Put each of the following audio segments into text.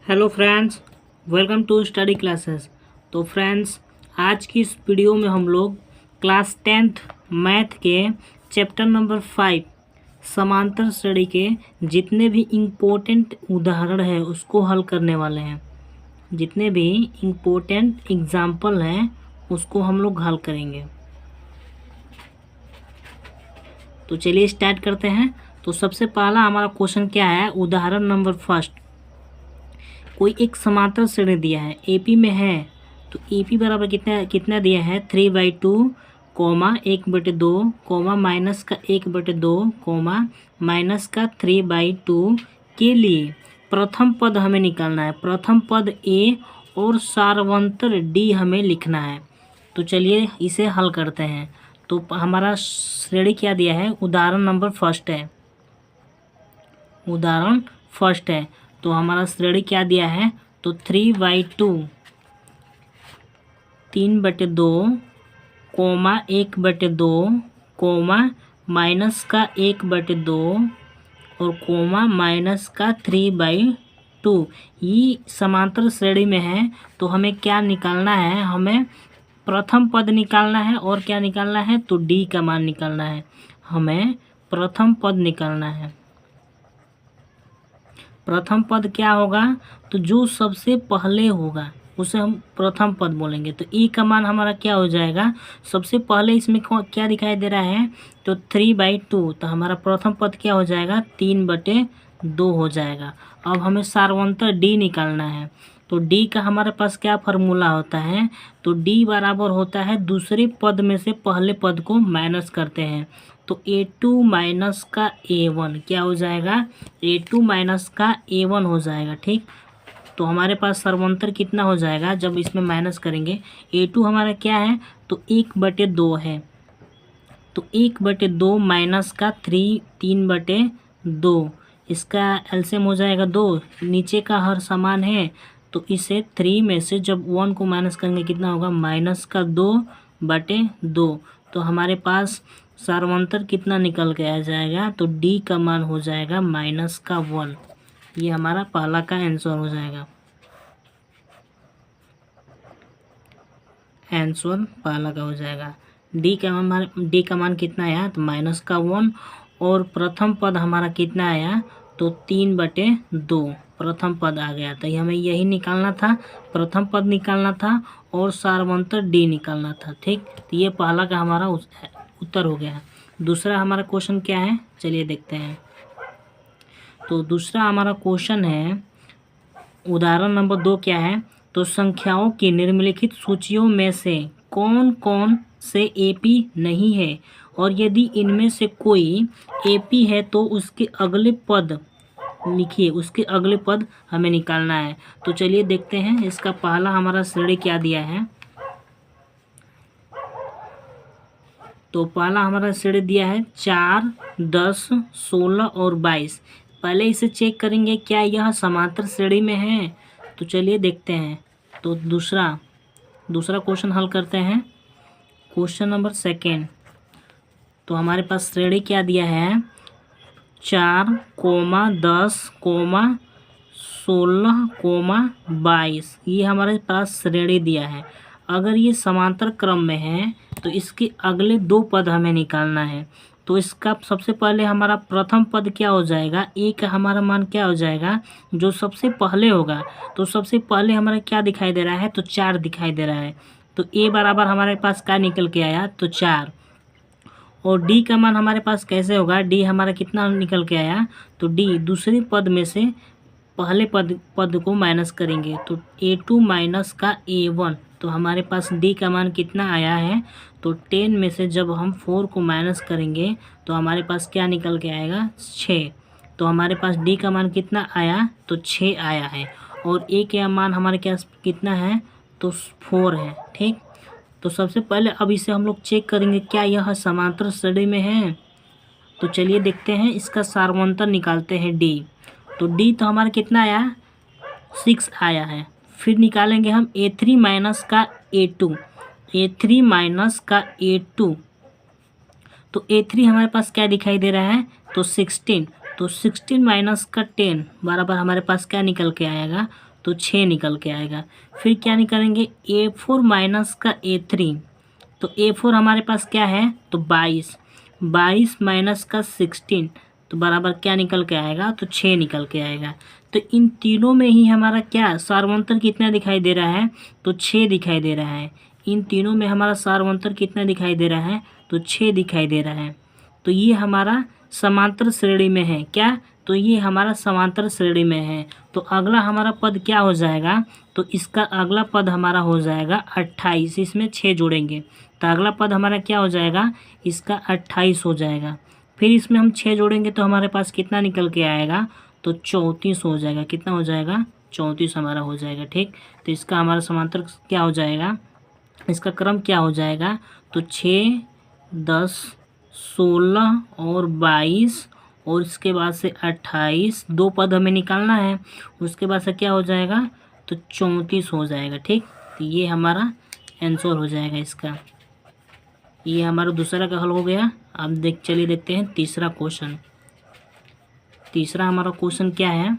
Hello friends, welcome to study classes. तो friends, आज की इस वीडियो में हम लोग क्लास 10th मैथ के चैप्टर नंबर 5 समांतर श्रेणी के जितने भी इम्पोर्टेंट उदाहरण हैं उसको हल करने वाले हैं। जितने भी इम्पोर्टेंट एग्जाम्पल हैं उसको हम लोग हल करेंगे। तो चलिए स्टार्ट करते हैं। तो सबसे पहला हमारा क्वेश्चन क्या है, उदाहरण नंबर फर्स्ट। कोई एक समांतर श्रेणी दिया है, एपी में है। तो एपी बराबर कितना कितना दिया है, 3/2 कोमा 1/2 कोमा माइनस का 1/2 कोमा माइनस का 3/2 के लिए प्रथम पद हमें निकालना है। प्रथम पद ए और सार्वंतर डी हमें लिखना है। तो चलिए इसे हल करते हैं। तो हमारा श्रेणी क्या दिया है, उदाहरण नंबर फर्स्ट है। उदाहरण फर्स्ट है तो हमारा श्रेणी क्या दिया है, तो 3/2 3/2 कोमा 1/2 कोमा माइनस का 1/2 और कोमा माइनस का 3/2। ये समांतर श्रेणी में है तो हमें क्या निकालना है, हमें प्रथम पद निकालना है। और क्या निकालना है, तो डी का मान निकालना है। हमें प्रथम पद निकालना है। प्रथम पद क्या होगा, तो जो सबसे पहले होगा उसे हम प्रथम पद बोलेंगे। तो ई का मान हमारा क्या हो जाएगा, सबसे पहले इसमें क्या दिखाई दे रहा है, तो 3/2। तो हमारा प्रथम पद क्या हो जाएगा, 3/2 हो जाएगा। अब हमें सार्वंतर डी निकालना है। तो डी का हमारे पास क्या फार्मूला होता है, तो डी बराबर होता है दूसरे पद में से पहले पद को माइनस करते हैं। तो A2 माइनस का A1 क्या हो जाएगा, A2 माइनस का A1 हो जाएगा। ठीक, तो हमारे पास सर्वंतर कितना हो जाएगा, जब इसमें माइनस करेंगे। A2 हमारा क्या है, तो 1/2 है। तो 1/2 माइनस का 3/2, इसका एलसीएम हो जाएगा 2। नीचे का हर समान है तो इसे 3 में से जब 1 को माइनस करेंगे कितना होगा, माइनस का 2/2। तो हमारे पास सार्वंतर कितना निकल के आ जाएगा, तो डी का मान हो जाएगा माइनस का 1। ये हमारा पहला का आंसर हो जाएगा। आंसर पहला का हो जाएगा। डी का मान कितना आया, तो माइनस का 1। और प्रथम पद हमारा कितना आया, तो 3/2 प्रथम पद आ गया। तो हमें यही निकालना था, प्रथम पद निकालना था और सार्वंतर डी निकालना था। ठीक, तो ये पहला का हमारा उत्तर हो गया। दूसरा हमारा क्वेश्चन क्या है, चलिए देखते हैं। तो दूसरा हमारा क्वेश्चन है, उदाहरण नंबर 2 क्या है, तो संख्याओं की निम्नलिखित सूचियों में से कौन कौन से एपी नहीं है, और यदि इनमें से कोई एपी है तो उसके अगले पद लिखिए। उसके अगले पद हमें निकालना है। तो चलिए देखते हैं। इसका पहला हमारा श्रेणी क्या दिया है, तो पहला हमारा श्रेणी दिया है 4, 10, 16 और 22। पहले इसे चेक करेंगे क्या यह समांतर श्रेणी में है। तो चलिए देखते हैं। तो दूसरा क्वेश्चन हल करते हैं। Question number second. तो हमारे पास श्रेणी क्या दिया है, 4, 10, 16, 22। ये हमारे पास श्रेणी दिया है। अगर ये समांतर क्रम में है तो इसके अगले 2 पद हमें निकालना है। तो इसका सबसे पहले हमारा प्रथम पद क्या हो जाएगा, ए का हमारा मान क्या हो जाएगा, जो सबसे पहले होगा। तो सबसे पहले हमारा क्या दिखाई दे रहा है, तो 4 दिखाई दे रहा है। तो ए बराबर हमारे पास क्या निकल के आया, तो 4। और डी का मान हमारे पास कैसे होगा, डी हमारा कितना निकल के आया, तो डी दूसरे पद में से पहले पद को माइनस करेंगे। तो A2 माइनस का A1। तो हमारे पास डी का मान कितना आया है, तो 10 में से जब हम 4 को माइनस करेंगे तो हमारे पास क्या निकल के आएगा, 6। तो हमारे पास डी का मान कितना आया, तो 6 आया है। और ए का मान हमारे पास कितना है, तो 4 है। ठीक, तो सबसे पहले अब इसे हम लोग चेक करेंगे क्या यह समांतर श्रेणी में है। तो चलिए देखते हैं। इसका सार्वंतर निकालते हैं डी। तो डी तो हमारा कितना आया, 6 आया है। फिर निकालेंगे हम A3 माइनस का A2। A3 माइनस का A2, तो A3 हमारे पास क्या दिखाई दे रहा है, तो 16। तो 16 माइनस का 10 बराबर हमारे पास क्या निकल के आएगा, तो 6 निकल के आएगा। फिर क्या निकालेंगे A4 माइनस का A3, तो A4 हमारे पास क्या है तो 22, 22 माइनस का 16 तो बराबर क्या निकल के आएगा तो 6 निकल के आएगा। तो इन तीनों में ही हमारा क्या सार्वंतर कितना दिखाई दे रहा है तो 6 दिखाई दे रहा है। इन तीनों में हमारा सार्वंतर कितना दिखाई दे रहा है तो 6 दिखाई दे रहा है। तो ये हमारा समांतर श्रेणी में है। क्या तो ये हमारा समांतर श्रेणी में है। तो अगला हमारा पद क्या हो जाएगा तो इसका अगला पद हमारा हो जाएगा 28। इसमें 6 जोड़ेंगे तो अगला पद हमारा क्या हो जाएगा इसका 28 हो जाएगा। फिर इसमें हम 6 जोड़ेंगे तो हमारे पास कितना निकल के आएगा तो 34 हो जाएगा। कितना हो जाएगा 34 हमारा हो जाएगा। ठीक, तो इसका हमारा समांतर क्या हो जाएगा, इसका क्रम क्या हो जाएगा तो 6, 10, 16 और 22 और इसके बाद से 28, 2 पद हमें निकालना है। उसके बाद से क्या हो जाएगा तो 34 हो जाएगा। ठीक, तो ये हमारा आंसर हो जाएगा इसका। ये हमारा दूसरा का हल हो गया। अब चलिए देखते हैं तीसरा क्वेश्चन। तीसरा हमारा क्वेश्चन क्या है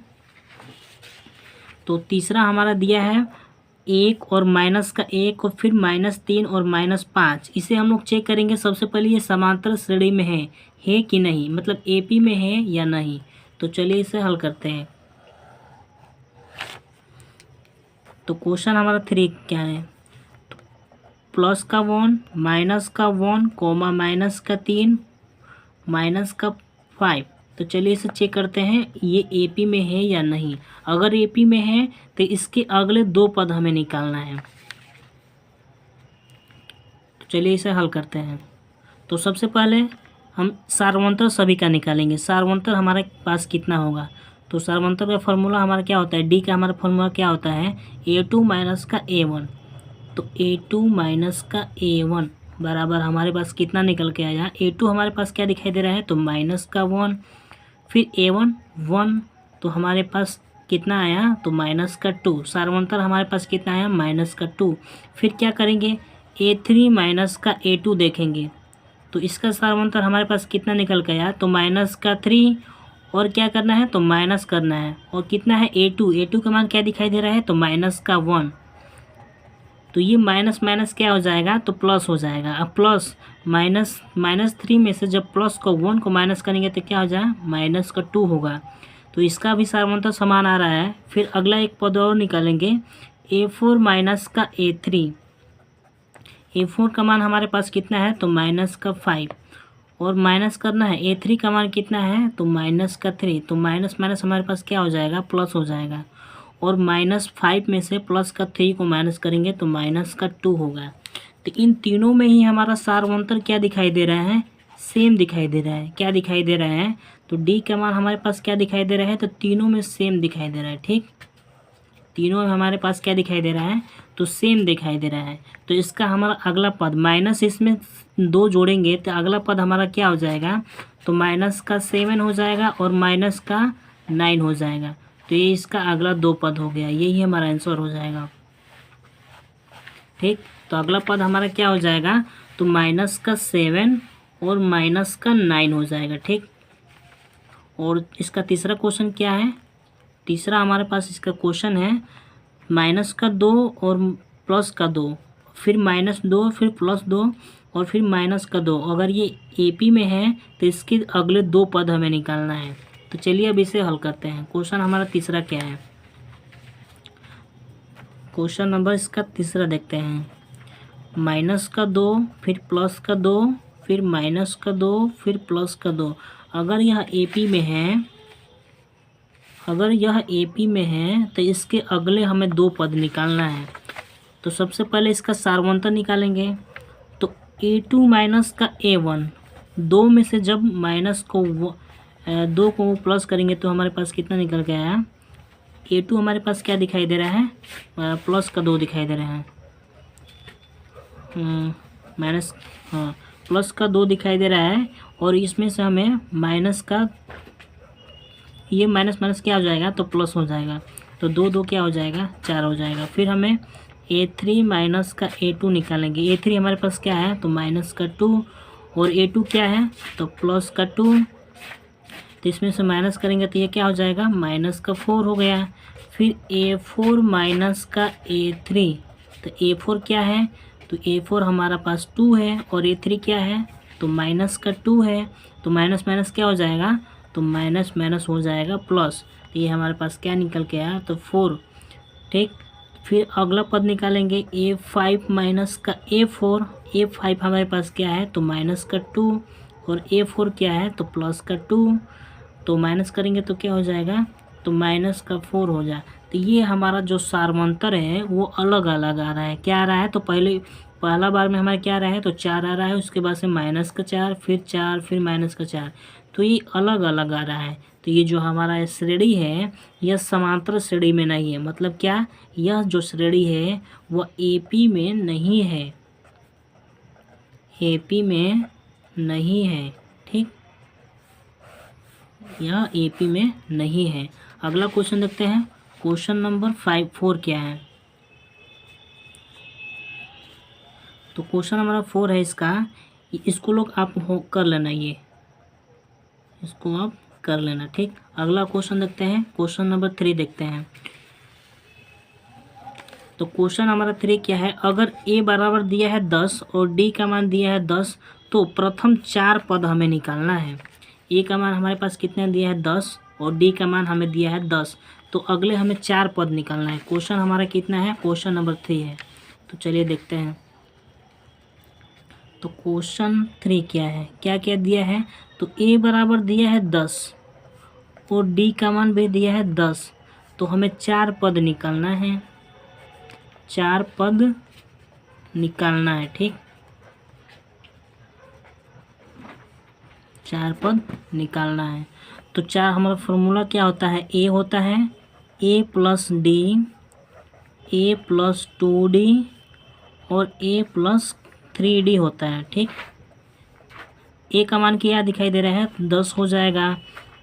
तो तीसरा हमारा दिया है 1 और माइनस का 1 और फिर -3 और -5। इसे हम लोग चेक करेंगे। सबसे पहले ये समांतर श्रेणी में है कि नहीं, मतलब AP में है या नहीं। तो चलिए इसे हल करते हैं। तो क्वेश्चन हमारा 3 क्या है तो प्लस का 1 माइनस का 1 कोमा माइनस का 3 माइनस का 5। तो चलिए इसे चेक करते हैं ये AP में है या नहीं। अगर AP में है तो इसके अगले 2 पद हमें निकालना है। तो चलिए इसे हल करते हैं। तो सबसे पहले हम सार्वंतर सभी का निकालेंगे। सार्वंतर हमारे पास कितना होगा तो सार्वंतर का फॉर्मूला हमारा क्या होता है, D का हमारा फॉर्मूला क्या होता है A2 माइनस का A1। तो A2 माइनस का A1 बराबर हमारे पास कितना निकल के आया। A2 हमारे पास क्या दिखाई दे रहा है तो माइनस का 1, फिर A1 1 तो हमारे पास कितना आया तो माइनस का 2। सार्वंतर हमारे पास कितना आया माइनस का 2। फिर क्या करेंगे A3 माइनस का A2 देखेंगे तो इसका सार्वंतर हमारे पास कितना निकल के आया तो माइनस का 3 और क्या करना है तो माइनस करना है। और कितना है A2 का मान क्या दिखाई दे रहा है तो माइनस का 1। तो ये माइनस माइनस क्या हो जाएगा तो प्लस हो जाएगा। अब प्लस -3 में से जब प्लस को 1 को माइनस करेंगे तो क्या हो जाएगा माइनस का 2 होगा। तो इसका भी सार्वंतर समान आ रहा है। फिर अगला एक पद और निकालेंगे A4 माइनस का A3। A4 का मान हमारे पास कितना है तो माइनस का 5 और माइनस करना है A3 का मान कितना है तो माइनस का 3। तो माइनस माइनस हमारे पास क्या हो जाएगा प्लस हो जाएगा। और -5 में से प्लस का 3 को माइनस करेंगे तो माइनस का 2 होगा। तो इन तीनों में ही हमारा सार्वंतर क्या दिखाई दे रहा है सेम दिखाई दे रहा है। क्या दिखाई दे रहा है तो D का मान हमारे पास क्या दिखाई दे रहा है तो तीनों में सेम दिखाई दे रहा है। ठीक, तीनों में हमारे पास क्या दिखाई दे रहा है तो सेम दिखाई दे रहा है। तो इसका हमारा अगला पद माइनस इसमें 2 जोड़ेंगे तो अगला पद हमारा क्या हो जाएगा तो माइनस का 7 हो जाएगा और माइनस का 9 हो जाएगा। तो ये इसका अगला 2 पद हो गया। यही हमारा आंसर हो जाएगा। ठीक, तो अगला पद हमारा क्या हो जाएगा तो माइनस का 7 और माइनस का 9 हो जाएगा। ठीक, और इसका तीसरा क्वेश्चन क्या है। तीसरा हमारे पास इसका क्वेश्चन है माइनस का 2 और प्लस का 2, फिर -2 फिर +2 और फिर माइनस का 2। अगर ये AP में है तो इसके अगले 2 पद हमें निकालना है। तो चलिए अब इसे हल करते हैं। क्वेश्चन हमारा तीसरा क्या है, क्वेश्चन नंबर इसका तीसरा देखते हैं। माइनस का 2 फिर प्लस का 2 फिर माइनस का 2 फिर प्लस का 2। अगर यह AP में है तो इसके अगले हमें 2 पद निकालना है। तो सबसे पहले इसका सार्वंतर निकालेंगे। तो A2 माइनस का A1, 2 में से जब माइनस को 2 को प्लस करेंगे तो हमारे पास कितना निकल के आया। A2 हमारे पास क्या दिखाई दे रहा है प्लस का 2 दिखाई दे रहा है। प्लस का 2 दिखाई दे रहा है और इसमें से हमें माइनस का ये माइनस क्या हो जाएगा तो प्लस हो जाएगा। तो 2 क्या हो जाएगा 4 हो जाएगा। फिर हमें A3 माइनस का A2 निकालेंगे। A3 हमारे पास क्या है तो माइनस का 2 और A2 क्या है तो प्लस का 2। तो इसमें से माइनस करेंगे तो ये क्या हो जाएगा, माइनस का 4 हो गया। फिर A4 माइनस का A3, तो A4 क्या है, तो A4 हमारा पास 2 है और A3 क्या है, तो माइनस का 2 है। तो माइनस माइनस क्या हो जाएगा, तो माइनस माइनस हो जाएगा प्लस। तो ये हमारे पास क्या निकल के आया, तो 4। ठीक, फिर अगला पद निकालेंगे A5 माइनस का A4। A5 हमारे पास क्या है, तो माइनस का 2 और A4 क्या है, तो प्लस का 2। तो माइनस करेंगे तो क्या हो जाएगा, तो माइनस का 4 हो जाए। तो ये हमारा जो सारमंतर है वो अलग अलग आ रहा है। क्या आ रहा है, तो पहला बार में हमारा क्या आ रहा है, तो 4 आ रहा है, उसके बाद से माइनस का 4, फिर 4, फिर माइनस का 4। तो ये अलग अलग आ रहा है। तो ये जो हमारा श्रेणी है यह समांतर श्रेणी में नहीं है। मतलब क्या, यह जो श्रेणी है वह AP में नहीं है, AP में नहीं है। ठीक, यह AP में नहीं है। अगला क्वेश्चन देखते हैं। क्वेश्चन नंबर 4 क्या है, तो क्वेश्चन नंबर 4 है इसका, इसको लोग आप कर लेना, ये इसको आप कर लेना। ठीक, अगला क्वेश्चन देखते हैं। क्वेश्चन नंबर 3 देखते हैं। तो क्वेश्चन हमारा 3 क्या है, अगर A बराबर दिया है 10 और D का मान दिया है 10, तो प्रथम 4 पद हमें निकालना है। A का मान हमारे पास कितना दिया है, 10, और D का मान हमें दिया है 10। तो अगले हमें 4 पद निकालना है। क्वेश्चन हमारा कितना है, क्वेश्चन नंबर 3 है। तो चलिए देखते हैं। तो क्वेश्चन 3 क्या है, क्या क्या दिया है, तो A बराबर दिया है 10 और D का मान भी दिया है 10। तो हमें 4 पद निकालना है, 4 पद निकालना है। ठीक, 4 पद निकालना है। तो 4 हमारा फॉर्मूला क्या होता है, A होता है A plus D, A plus 2D और A प्लस 3D होता है। ठीक, A का मान क्या दिखाई दे रहा है, 10 हो जाएगा।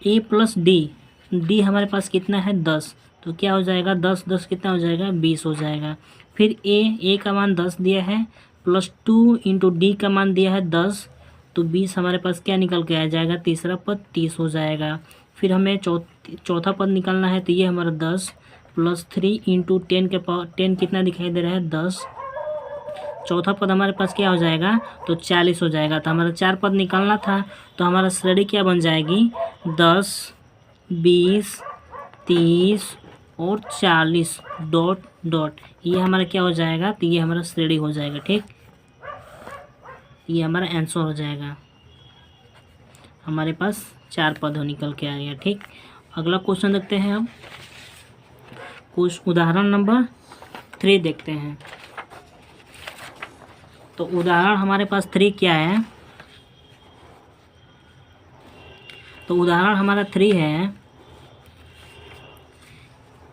A प्लस D हमारे पास कितना है, 10। तो क्या हो जाएगा, 10 10 कितना हो जाएगा, 20 हो जाएगा। फिर A का मान 10 दिया है, प्लस 2 इंटू D का मान दिया है 10, तो 20 हमारे पास क्या निकल के आ जाएगा, तीसरा पद 30 हो जाएगा। फिर हमें चौथा पद निकालना है, तो ये हमारा 10 प्लस 3 इंटू 10 के पावर 10 कितना दिखाई दे रहा है, 10। चौथा पद हमारे पास क्या हो जाएगा, तो 40 हो जाएगा। तो हमारा 4 पद निकालना था, तो हमारा श्रेणी क्या बन जाएगी, 10, 20, 30 और 40 डॉट डॉट, ये हमारा क्या हो जाएगा, तो ये हमारा श्रेणी हो जाएगा। ठीक, ये हमारा आंसर हो जाएगा। हमारे पास 4 पद निकल के आ गया। ठीक, अगला क्वेश्चन देखते हैं। अब कुछ उदाहरण नंबर 3 देखते हैं। तो उदाहरण हमारे पास 3 क्या है, तो उदाहरण हमारा 3 है,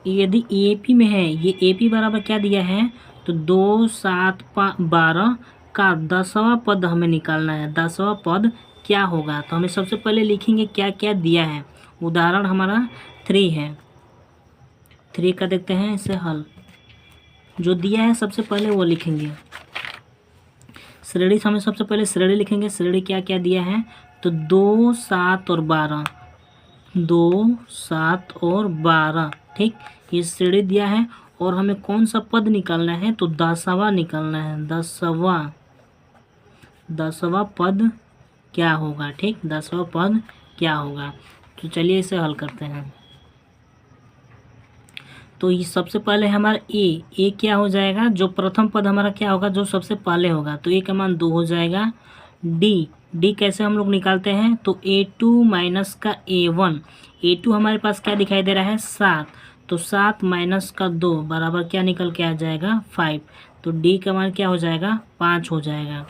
यदि AP में है, ये AP बराबर क्या दिया है, तो 2, 7, 12 का 10वां पद हमें निकालना है। 10वां पद क्या होगा, तो हमें सबसे पहले लिखेंगे क्या क्या दिया है। उदाहरण हमारा 3 है, 3 का देखते हैं इसे हल। जो दिया है सबसे पहले वो लिखेंगे। श्रेणी हमें सबसे पहले श्रेणी लिखेंगे। श्रेणी क्या क्या दिया है, तो 2, 7 और 12, 2, 7 और 12। ठीक, ये श्रेणी दिया है और हमें कौन सा पद निकालना है, तो 10वां निकालना है। 10वां पद क्या होगा। ठीक, 10वां पद क्या होगा, तो चलिए इसे हल करते हैं। तो ये सबसे पहले हमारा ए क्या हो जाएगा, जो प्रथम पद हमारा क्या होगा, जो सबसे पहले होगा, तो A का मान 2 हो जाएगा। D कैसे हम लोग निकालते हैं, तो A2 माइनस का A1, A2 हमारे पास क्या दिखाई दे रहा है, 7, तो 7 माइनस का 2 बराबर क्या निकल के आ जाएगा, 5। तो D का मान क्या हो जाएगा, 5 हो जाएगा।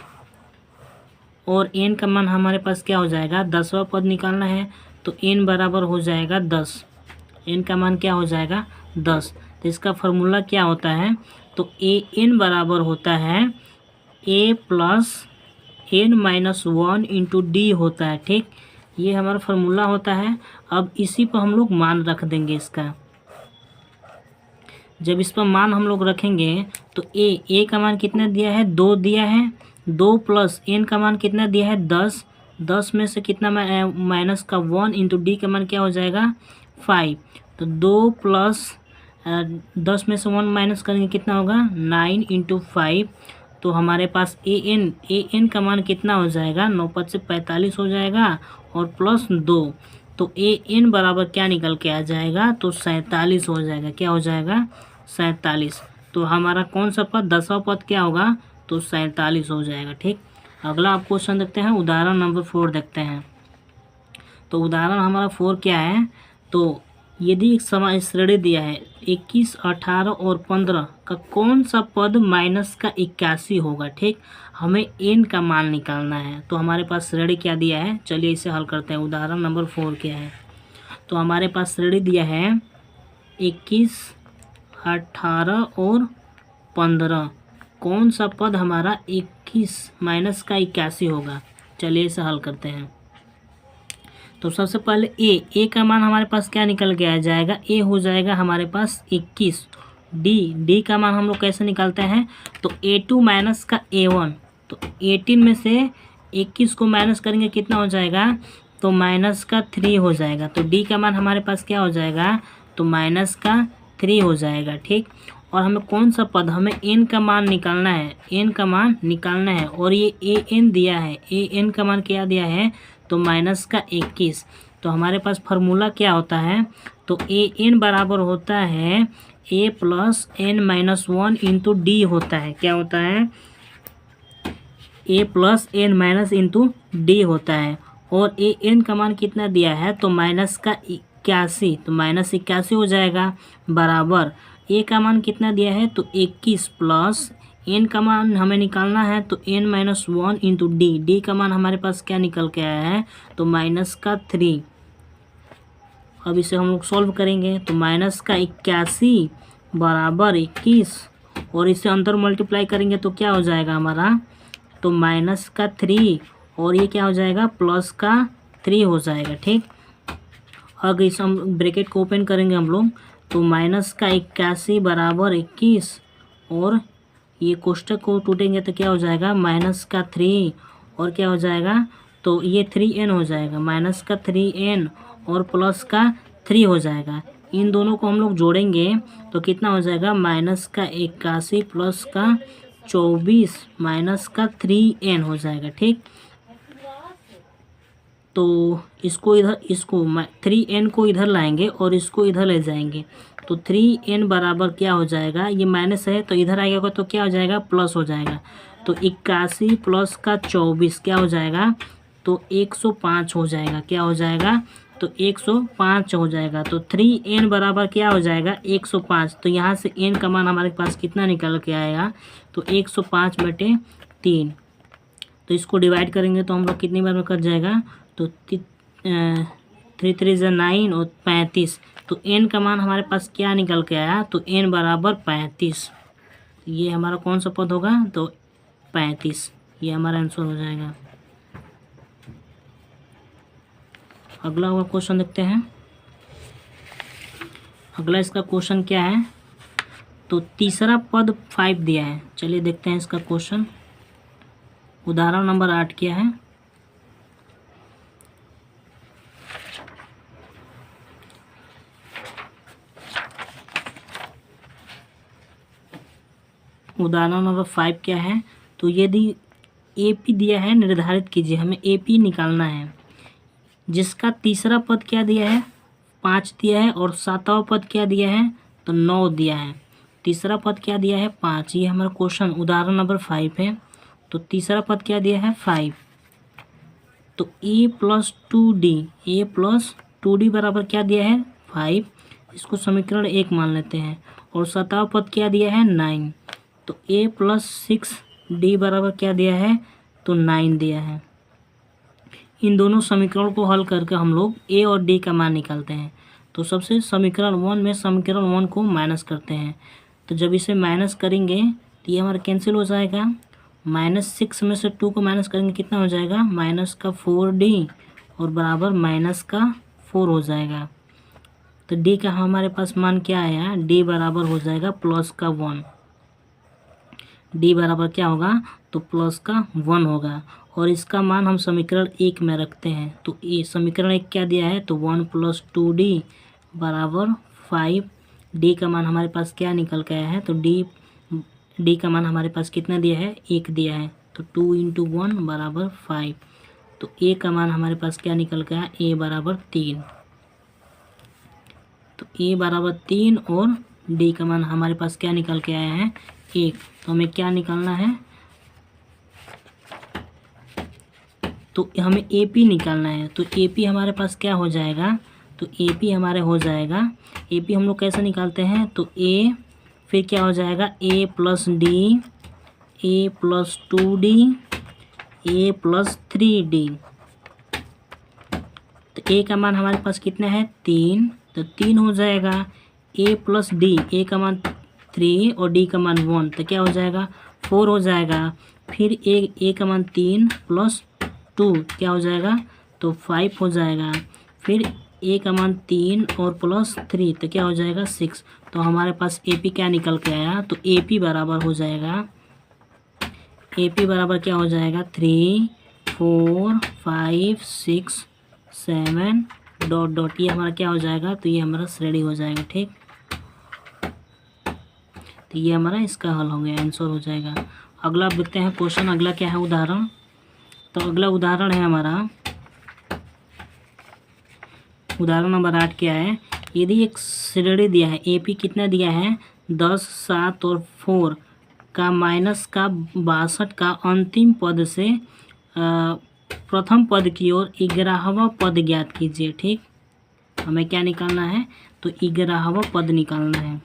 और N का मान हमारे पास क्या हो जाएगा, 10वां पद निकालना है, तो N बराबर हो जाएगा 10। N का मान क्या हो जाएगा, 10। तो इसका फार्मूला क्या होता है, तो N बराबर होता है A plus N minus 1 into D होता है। ठीक, ये हमारा फार्मूला होता है। अब इसी पर हम लोग मान रख देंगे इसका। जब इस पर मान हम लोग रखेंगे तो A का मान कितना दिया है, 2 दिया है, 2 प्लस N का मान कितना दिया है, 10, 10 में से कितना माइनस का 1 इंटू डी का मान क्या हो जाएगा 5। तो 2 प्लस 10 में से 1 माइनस करेंगे कितना होगा 9 इंटू 5। तो हमारे पास ए एन का मान कितना हो जाएगा 9 से 45 हो जाएगा और प्लस 2। तो ए एन बराबर क्या निकल के आ जाएगा तो 47 हो जाएगा। क्या हो जाएगा 47। तो हमारा कौन सा पद 10वां पद क्या होगा तो 47 हो जाएगा। ठीक, अगला आप क्वेश्चन देखते हैं, उदाहरण नंबर 4 देखते हैं। तो उदाहरण हमारा 4 क्या है, तो यदि एक समान श्रेणी दिया है 21, 18 और 15 का कौन सा पद माइनस का 81 होगा। ठीक, हमें एन का मान निकालना है। तो हमारे पास श्रेणी क्या दिया है, चलिए इसे हल करते हैं। उदाहरण नंबर 4 क्या है, तो हमारे पास श्रेणी दिया है 21, 18 और 15, कौन सा पद हमारा 21 माइनस का 81 होगा। चलिए इसे हल करते हैं। तो सबसे पहले ए का मान हमारे पास क्या निकल के आ जाएगा, ए हो जाएगा हमारे पास 21। डी का मान हम लोग कैसे निकालते हैं, तो A2 माइनस का A1। तो 18 में से 21 को माइनस करेंगे कितना हो जाएगा, तो माइनस का 3 हो जाएगा। तो डी का मान हमारे पास क्या हो जाएगा, तो माइनस का 3 हो जाएगा। ठीक, और हमें कौन सा पद, हमें एन का मान निकालना है, एन का मान निकालना है। और ये ए एन दिया है, ए एन का मान क्या दिया है, तो माइनस का 21। तो हमारे पास फार्मूला क्या होता है, तो ए एन बराबर होता है a plus n minus 1 into d होता है। क्या होता है, a plus n minus into d होता है। और ए एन का मान कितना दिया है, तो माइनस का 81। तो माइनस 81 हो जाएगा बराबर ए का मान कितना दिया है, तो 21 प्लस एन का मान हमें निकालना है, तो एन माइनस 1 इंटू डी का मान हमारे पास क्या निकल के आया है, तो माइनस का 3। अब इसे हम लोग सॉल्व करेंगे। तो माइनस का 81 बराबर 21 और इसे अंदर मल्टीप्लाई करेंगे तो क्या हो जाएगा हमारा, तो माइनस का 3 और ये क्या हो जाएगा प्लस का 3 हो जाएगा। ठीक, अगर इस हम ब्रैकेट को ओपन करेंगे हम लोग, तो माइनस का 81 बराबर 21 और ये कोष्टक को टूटेंगे तो क्या हो जाएगा माइनस का 3 और क्या हो जाएगा, तो ये 3n हो जाएगा, माइनस का 3n और प्लस का 3 हो जाएगा। इन दोनों को हम लोग जोड़ेंगे तो कितना हो जाएगा, माइनस का 81 प्लस का 24 माइनस का 3n हो जाएगा। ठीक, तो इसको इधर, इसको 3n को इधर लाएंगे और इसको इधर ले जाएंगे। तो 3n बराबर क्या हो जाएगा, ये माइनस है तो इधर आएगा तो क्या हो जाएगा प्लस हो जाएगा। तो 81 प्लस का 24 क्या हो जाएगा, तो 105 हो जाएगा। क्या हो जाएगा, तो 105 हो जाएगा। तो 3n बराबर क्या हो जाएगा 105। तो यहाँ से n का मान हमारे पास कितना निकल के आएगा, तो 105/3। तो इसको डिवाइड करेंगे तो हम लोग कितनी बार में कट जाएगा, तो 3 3 9 और 35। तो n का मान हमारे पास क्या निकल के आया, तो n बराबर 35। ये हमारा कौन सा पद होगा, तो 35। ये हमारा आंसर हो जाएगा। अगला हुआ क्वेश्चन देखते हैं। अगला इसका क्वेश्चन क्या है, तो तीसरा पद 5 दिया है। चलिए देखते हैं इसका क्वेश्चन। उदाहरण नंबर 8 क्या है, उदाहरण नंबर 5 क्या है, तो यदि AP दिया है, निर्धारित कीजिए, हमें AP निकालना है, जिसका तीसरा पद क्या दिया है 5 दिया है और 7वां पद क्या दिया है, तो 9 दिया है। तीसरा पद क्या दिया है 5, ये हमारा क्वेश्चन उदाहरण नंबर 5 है। तो तीसरा पद क्या दिया है 5। तो a प्लस 2d बराबर क्या दिया है 5, इसको समीकरण 1 मान लेते हैं। और 7वां पद क्या दिया है 9। तो a प्लस 6d बराबर क्या दिया है, तो 9 दिया है। इन दोनों समीकरण को हल करके हम लोग a और d का मान निकालते हैं। तो सबसे समीकरण 1 में समीकरण 1 को माइनस करते हैं। तो जब इसे माइनस करेंगे तो ये हमारा कैंसिल हो जाएगा। -6 में से 2 को माइनस करेंगे कितना हो जाएगा, माइनस का 4d और बराबर माइनस का 4 हो जाएगा। तो d का हमारे पास मान क्या आया, d बराबर हो जाएगा प्लस का 1। डी बराबर क्या होगा, तो प्लस का 1 होगा और इसका मान हम समीकरण 1 में रखते हैं। तो ये समीकरण 1 क्या दिया है, तो 1 + 2d बराबर 5। डी का मान हमारे पास क्या निकल के आया है, तो डी का मान हमारे पास कितना दिया है, 1 दिया है। तो 2 × 1 बराबर 5। तो ए का मान हमारे पास क्या निकल के आया, ए बराबर 3। तो ए बराबर 3 और डी का मान हमारे पास क्या निकल के आया है, 1। तो हमें क्या निकालना है, तो हमें ए पी निकालना है। तो ए पी हमारे पास क्या हो जाएगा, तो ए पी हमारे हो जाएगा, ए पी हम लोग कैसे निकालते हैं, तो ए फिर क्या हो जाएगा, ए प्लस डी, ए प्लस 2d, ए प्लस 3d। तो ए का मान हमारे पास कितना है, 3। तो 3 हो जाएगा, ए प्लस डी, ए का मान 3 और डी का मान 1, तो क्या हो जाएगा, 4 हो जाएगा। फिर ए का मान 3 + 2 क्या हो जाएगा, तो 5 हो जाएगा। फिर ए का मान 3 और +3 तो क्या हो जाएगा, 6। तो हमारे पास ए पी क्या निकल के आया, तो ए पी बराबर हो जाएगा, ए पी बराबर क्या हो जाएगा, 3 4 5 6 7 ... ये हमारा क्या हो जाएगा, तो ये हमारा श्रेणी हो जाएगा। ठीक, तो ये हमारा इसका हल हो गया, आंसर हो जाएगा। अगला देखते हैं क्वेश्चन, अगला क्या है, उदाहरण। तो अगला उदाहरण है हमारा उदाहरण नंबर 8 क्या है, यदि एक श्रेणी दिया है, ए पी कितना दिया है, 10 7 और 4 का माइनस का 62 का अंतिम पद से प्रथम पद की ओर 11वां पद ज्ञात कीजिए। ठीक, हमें क्या निकालना है, तो 11वां पद निकालना है।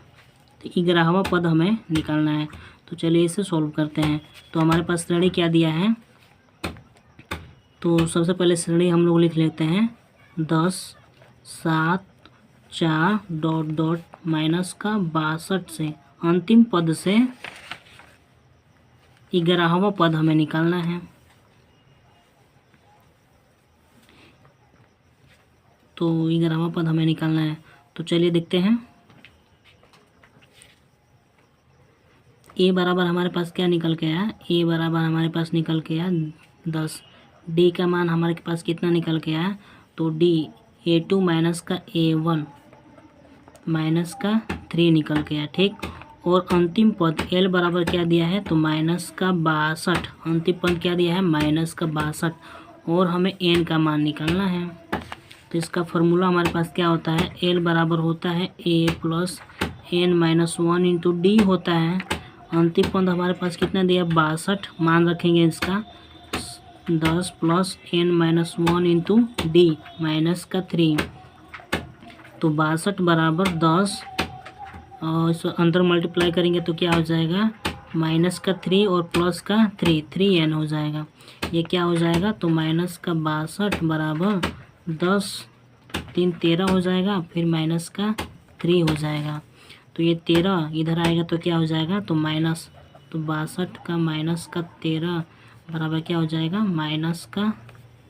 तो 11वां पद हमें निकालना है। तो चलिए इसे सॉल्व करते हैं। तो हमारे पास श्रेणी क्या दिया है, तो सबसे पहले श्रेणी हम लोग लिख लेते हैं, 10 7 4 ... माइनस का 62 से अंतिम पद से 11वां पद हमें निकालना है। तो 11वां पद हमें निकालना है। तो चलिए देखते हैं, ए बराबर हमारे पास क्या निकल के आया, ए बराबर हमारे पास निकल के आया 10। डी का मान हमारे पास कितना निकल के आया, तो डी A2 माइनस का A1 माइनस का 3 निकल के आया। ठीक, और अंतिम पद एल बराबर क्या दिया है, तो माइनस का 62। अंतिम पद क्या दिया है, माइनस का 62 और हमें एन का मान निकालना है। तो इसका फॉर्मूला हमारे पास क्या होता है, एल बराबर होता है a plus n minus 1 × D होता है। अंतिम पद हमारे पास कितना दिया, 62 मान रखेंगे इसका, 10 + n माइनस 1 × डी माइनस का 3। तो 62 बराबर 10 और इस अंदर मल्टीप्लाई करेंगे तो क्या हो जाएगा, माइनस का 3 और प्लस का 3n हो जाएगा। ये क्या हो जाएगा, तो माइनस का 62 बराबर 10 3 13 हो जाएगा, फिर माइनस का 3 हो जाएगा। तो ये 13 इधर आएगा तो क्या हो जाएगा, तो माइनस, तो 62 का माइनस का 13 बराबर क्या हो जाएगा, माइनस का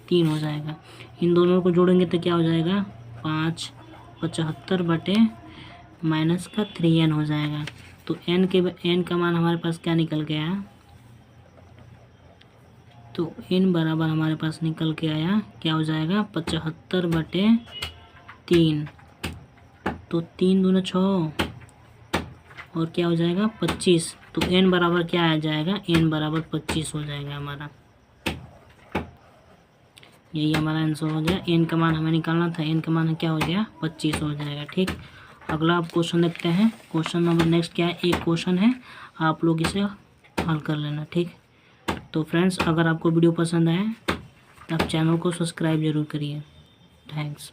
3 हो जाएगा। इन दोनों को जोड़ेंगे तो क्या हो जाएगा, 5 75 बटे माइनस का 3n हो जाएगा। तो n का मान हमारे पास क्या निकल के आया, तो n बराबर हमारे पास निकल के आया, क्या हो जाएगा, 75 बटे 3। तो 3 दूना 6 और क्या हो जाएगा, 25। तो n बराबर क्या आ जाएगा, n बराबर 25 हो जाएगा हमारा। यही हमारा आंसर हो गया। n का मान हमें निकालना था, n का मान क्या हो गया, 25 हो जाएगा। ठीक, अगला आप क्वेश्चन देखते हैं। क्वेश्चन नंबर नेक्स्ट क्या है, एक क्वेश्चन है, आप लोग इसे हल कर लेना। ठीक, तो फ्रेंड्स अगर आपको वीडियो पसंद आए तो आप चैनल को सब्सक्राइब जरूर करिए। थैंक्स।